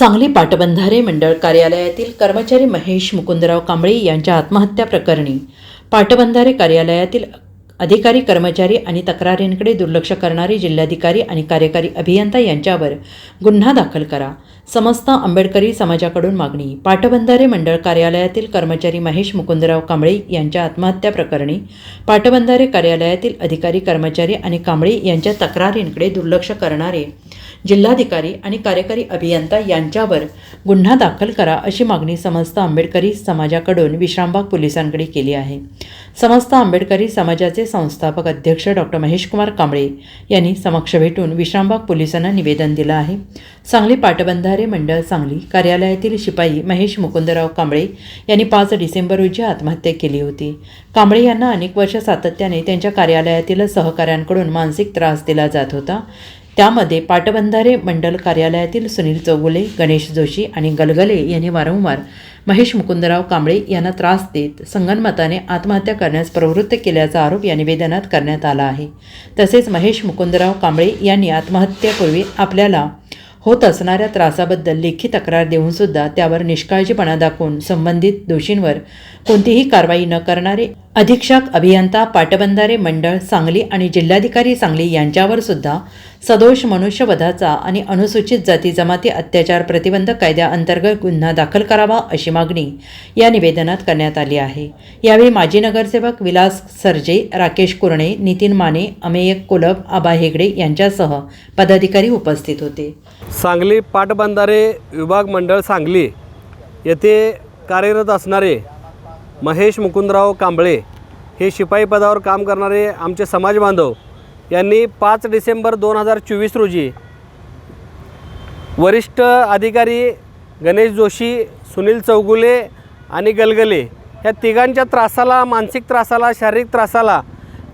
सांगली पाटबंधारे मंडळ कार्यालयातील कर्मचारी महेश मुकुंदराव कांबळे यांच्या आत्महत्या प्रकरणी पाटबंधारे कार्यालयातील अधिकारी कर्मचारी आणि तक्रारींकडे दुर्लक्ष करणारे जिल्हाधिकारी आणि कार्यकारी अभियंता यांच्यावर गुन्हा दाखल करा. समस्त आंबेडकरी समाजाकडून मागणी. पाटबंधारे मंडळ कार्यालयातील कर्मचारी महेश मुकुंदराव कांबळे यांच्या आत्महत्या प्रकरणी पाटबंधारे कार्यालयातील अधिकारी कर्मचारी आणि कांबळे यांच्या तक्रारींकडे दुर्लक्ष करणारे जिल्हाधिकारी आणि कार्यकारी अभियंता यांच्यावर गुन्हा दाखल करा अशी मागणी समस्त आंबेडकरी समाजाकडून विश्रामबाग पोलिसांकडे केली आहे. समस्त आंबेडकरी समाजाचे संस्थापक अध्यक्ष डॉक्टर महेशकुमार कांबळे यांनी समक्ष भेटून विश्रामबाग पोलिसांना निवेदन दिलं आहे. सांगली पाटबंधारे मंडळ सांगली कार्यालयातील शिपाई महेश मुकुंदराव कांबळे यांनी 5 डिसेंबर रोजी आत्महत्या केली होती. कांबळे यांना अनेक वर्ष सातत्याने त्यांच्या कार्यालयातील सहकाऱ्यांकडून मानसिक त्रास दिला जात होता. त्यामध्ये पाटबंधारे मंडल कार्यालयातील सुनील चौगुले, गणेश जोशी आणि गलगले यांनी वारंवार महेश मुकुंदराव कांबळे यांना त्रास देत संगनमताने आत्महत्या करण्यास प्रवृत्त केल्याचा आरोप या निवेदनात करण्यात आला आहे. तसेच महेश मुकुंदराव कांबळे यांनी आत्महत्येपूर्वी आपल्याला होत असणाऱ्या त्रासाबद्दल लेखी तक्रार देऊनसुद्धा त्यावर निष्काळजीपणा दाखवून संबंधित दोषींवर कोणतीही कारवाई न करणारे अधीक्षक अभियंता पाटबंधारे मंडळ सांगली आणि जिल्हाधिकारी सांगली यांच्यावर सुद्धा सदोष मनुष्यवधाचा आणि अनुसूचित जाती जमाती अत्याचार प्रतिबंधक कायद्याअंतर्गत गुन्हा दाखल करावा अशी मागणी या निवेदनात करण्यात आली आहे. यावेळी माजी नगरसेवक विलास सरजे, राकेश कुरणे, नितीन माने, अमेय कोलब, आबा हेगडे यांच्यासह पदाधिकारी उपस्थित होते. सांगली पाटबंधारे विभाग मंडळ सांगली येथे कार्यरत असणारे महेश मुकुंदराव कांबळे हे शिपाई पदावर काम करणारे आमचे समाज बांधव यांनी 5 डिसेंबर 2024 रोजी वरिष्ठ अधिकारी गणेश जोशी, सुनील चौगुले आणि गलगले या तिघांच्या त्रासाला, मानसिक त्रासाला, शारीरिक त्रासाला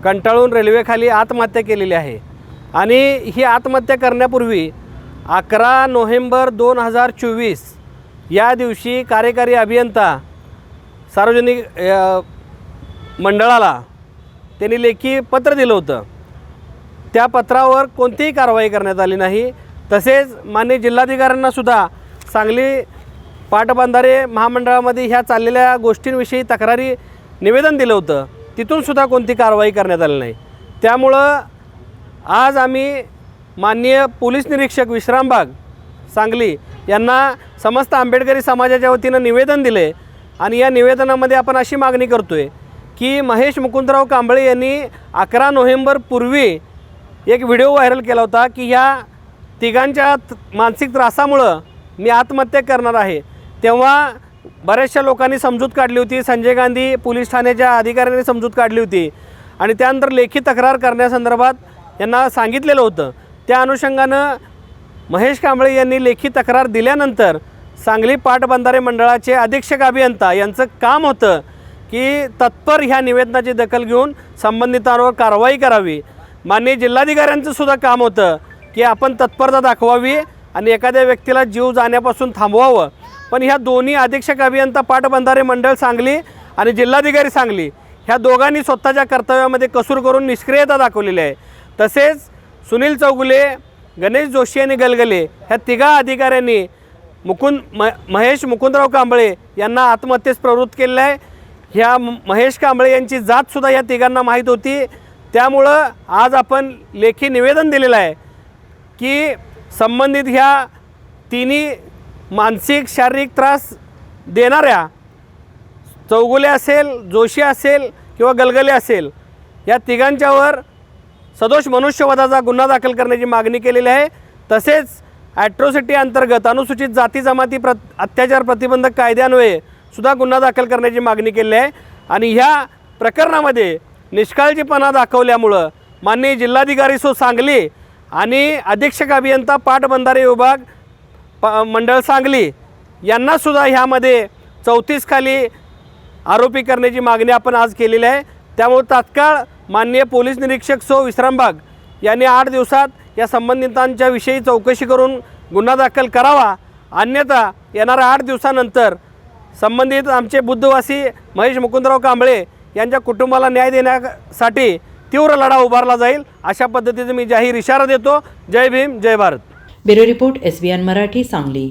कंटाळून रेल्वेखाली आत्महत्या केलेली आहे. आणि ही आत्महत्या करण्यापूर्वी 11 नोव्हेंबर 2024 या दिवशी कार्यकारी अभियंता सार्वजनिक मंडळाला त्यांनी लेखी पत्र दिलं होतं. त्या पत्रावर कोणतीही कारवाई करण्यात आली नाही. तसेच माननीय जिल्हाधिकाऱ्यांनासुद्धा सांगली पाटबंधारे महामंडळामध्ये ह्या चाललेल्या गोष्टींविषयी तक्रारी निवेदन दिलं होतं. तिथूनसुद्धा कोणती कारवाई करण्यात आली नाही. त्यामुळं आज आम्ही माननीय पोलीस निरीक्षक विश्रामबाग सांगली यांना समस्त आंबेडकरी समाजाच्या वतीनं निवेदन दिले आणि या निवेदनामध्ये आपण अशी मागणी करतो आहे की महेश मुकुंदराव कांबळे यांनी 11 नोव्हेंबर पूर्वी एक व्हिडिओ व्हायरल केला होता की ह्या तिघांच्या मानसिक त्रासामुळं मी आत्महत्या करणार आहे. तेव्हा बऱ्याचशा लोकांनी समजूत काढली होती. संजय गांधी पोलीस ठाण्याच्या अधिकाऱ्यांनी समजूत काढली होती आणि त्यानंतर लेखी तक्रार करण्यासंदर्भात यांना सांगितलेलं होतं. त्या अनुषंगानं महेश कांबळे यांनी लेखी तक्रार दिल्यानंतर सांगली पाटबंधारे मंडळाचे अधीक्षक अभियंता यांचं काम होतं की तत्पर ह्या निवेदनाची दखल घेऊन संबंधितांवर कारवाई करावी. माननीय जिल्हाधिकाऱ्यांचं सुद्धा काम होतं की आपण तत्परता दाखवावी आणि एखाद्या व्यक्तीला जीव जाण्यापासून थांबवावं. पण ह्या दोन्ही अधीक्षक अभियंता पाटबंधारे मंडळ सांगली आणि जिल्हाधिकारी सांगली ह्या दोघांनी स्वतःच्या कर्तव्यामध्ये कसूर करून निष्क्रियता दाखवलेली आहे. तसेच सुनील चौगुले, गणेश जोशी आणि गलगले ह्या तिघा अधिकाऱ्यांनी महेश मुकुंदराव कांबळे यांना आत्महत्येस प्रवृत्त केलेलं आहे. ह्या महेश कांबळे यांची जातसुद्धा या तिघांना माहीत होती. त्यामुळं आज आपण लेखी निवेदन दिलेलं आहे की संबंधित ह्या तिन्ही मानसिक शारीरिक त्रास देणाऱ्या चौगुले असेल, जोशी असेल किंवा गलगले असेल या तिघांच्यावर सदोष मनुष्यवधाचा गुन्हा दाखल करण्याची मागणी केलेली आहे. तसेच ॲट्रॉसिटी अंतर्गत अनुसूचित जाती जमाती अत्याचार प्रतिबंधक कायद्यान्वये सुद्धा गुन्हा दाखल करण्याची मागणी केली आहे. आणि ह्या प्रकरणामध्ये निष्काळजीपणा दाखवल्यामुळं माननीय जिल्हाधिकारी सांगली आणि अधीक्षक अभियंता पाटबंधारे विभाग मंडळ सांगली यांनासुद्धा ह्यामध्ये 34 खाली आरोपी करण्याची मागणी आपण आज केलेली आहे. त्यामुळे तात्काळ माननीय पोलीस निरीक्षक विश्रामबाग यांनी 8 दिवसात या संबंधितांच्या विषयी चौकशी करून गुन्हा दाखल करावा. अन्यथा येणाऱ्या 8 दिवसानंतर संबंधित आमचे बुद्धवासी महेश मुकुंदराव कांबळे यांच्या कुटुंबाला न्याय देण्यासाठी तीव्र लढा उभारला जाईल अशा पद्धतीने मी जाहीर इशारा देतो. जय भीम, जय Bharat. Bureau report SBN Marathi Sangli.